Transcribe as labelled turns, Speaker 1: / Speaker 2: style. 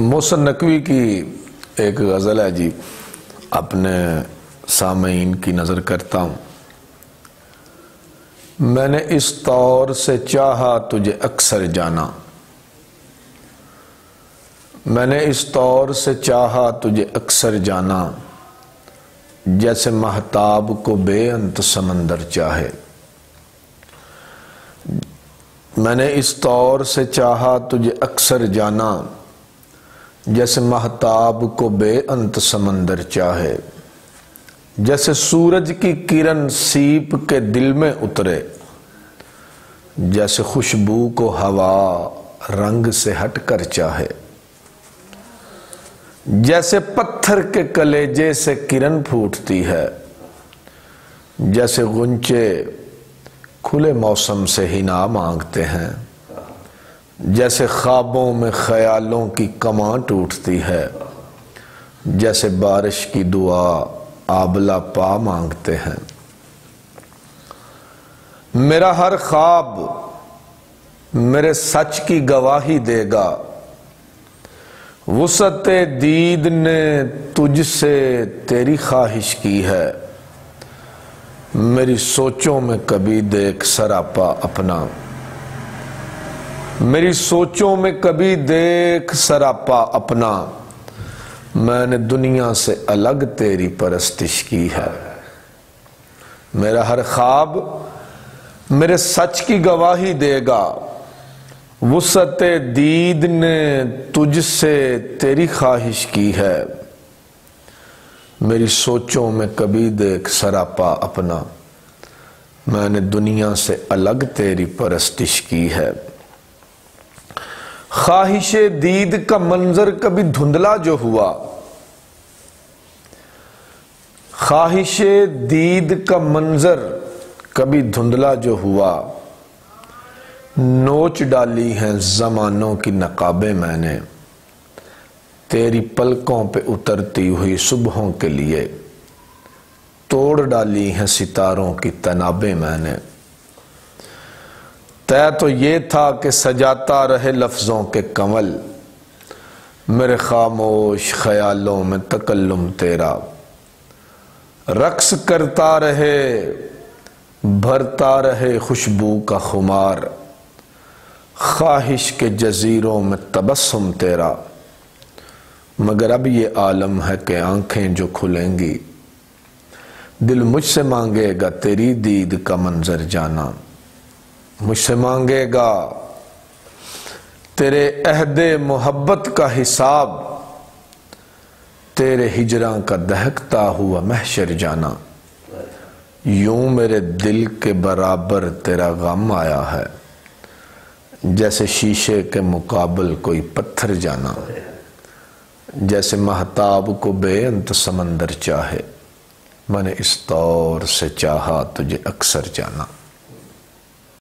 Speaker 1: محسن نقوی کی ایک غزل ہے جی، اپنے سامعین کی نظر کرتا ہوں۔ میں نے اس طور سے چاہا تجھے اکثر جانا، میں نے اس طور سے چاہا تجھے اکثر جانا، جیسے مہتاب کو بے انت سمندر چاہے۔ میں نے اس طور سے چاہا تجھے اکثر جانا، جیسے مہتاب کو بے انت سمندر چاہے۔ جیسے سورج کی کرن سیپ کے دل میں اترے، جیسے خوشبو کو ہوا رنگ سے ہٹ کر چاہے۔ جیسے پتھر کے کلیجے سے کرن پھوٹتی ہے، جیسے غنچے کھلے موسم سے حنا مانگتے ہیں، جیسے خوابوں میں خیالوں کی کماں ٹوٹتی ہے، جیسے بارش کی دعا آبلہ پا مانگتے ہیں۔ میرا ہر خواب میرے سچ کی گواہی دے گا، وسعت دید نے تجھ سے تیری خواہش کی ہے۔ میری سوچوں میں کبھی دیکھ سراپا اپنا، میری سوچوں میں کبھی دیکھ سراپا اپنا، میں نے دنیا سے الگ تیری پرستش کی ہے۔ میرا ہر خواب میرے سچ کی گواہی دے گا، وسعت دید نے تجھ سے تیری خواہش کی ہے۔ میری سوچوں میں کبھی دیکھ سراپا اپنا، میں نے دنیا سے الگ تیری پرستش کی ہے۔ خواہش دید کا منظر کبھی دھندلا جو ہوا، خواہش دید کا منظر کبھی دھندلا جو ہوا، نوچ ڈالی ہیں زمانوں کی نقابیں میں نے، تیری پلکوں پہ اترتی ہوئی صبحوں کے لیے، توڑ ڈالی ہیں ستاروں کی تنابیں میں نے۔ طے تو یہ تھا کہ سجاتا رہے لفظوں کے کنول، میرے خاموش خیالوں میں تکلم تیرا، رقص کرتا رہے بھرتا رہے خوشبو کا خمار، خواہش کے جزیروں میں تبسم تیرا۔ مگر اب یہ عالم ہے کہ آنکھیں جو کھلیں گی، دل مجھ سے مانگے گا تیری دید کا منظر جانا، مجھ سے مانگے گا تیرے عہد محبت کا حساب، تیرے ہجراں کا دہکتا ہوا محشر جانا۔ یوں میرے دل کے برابر تیرا غم آیا ہے، جیسے شیشے کے مقابل کوئی پتھر جانا، جیسے مہتاب کو بے انت سمندر چاہے۔ میں نے اس طور سے چاہا تجھے اکثر جانا۔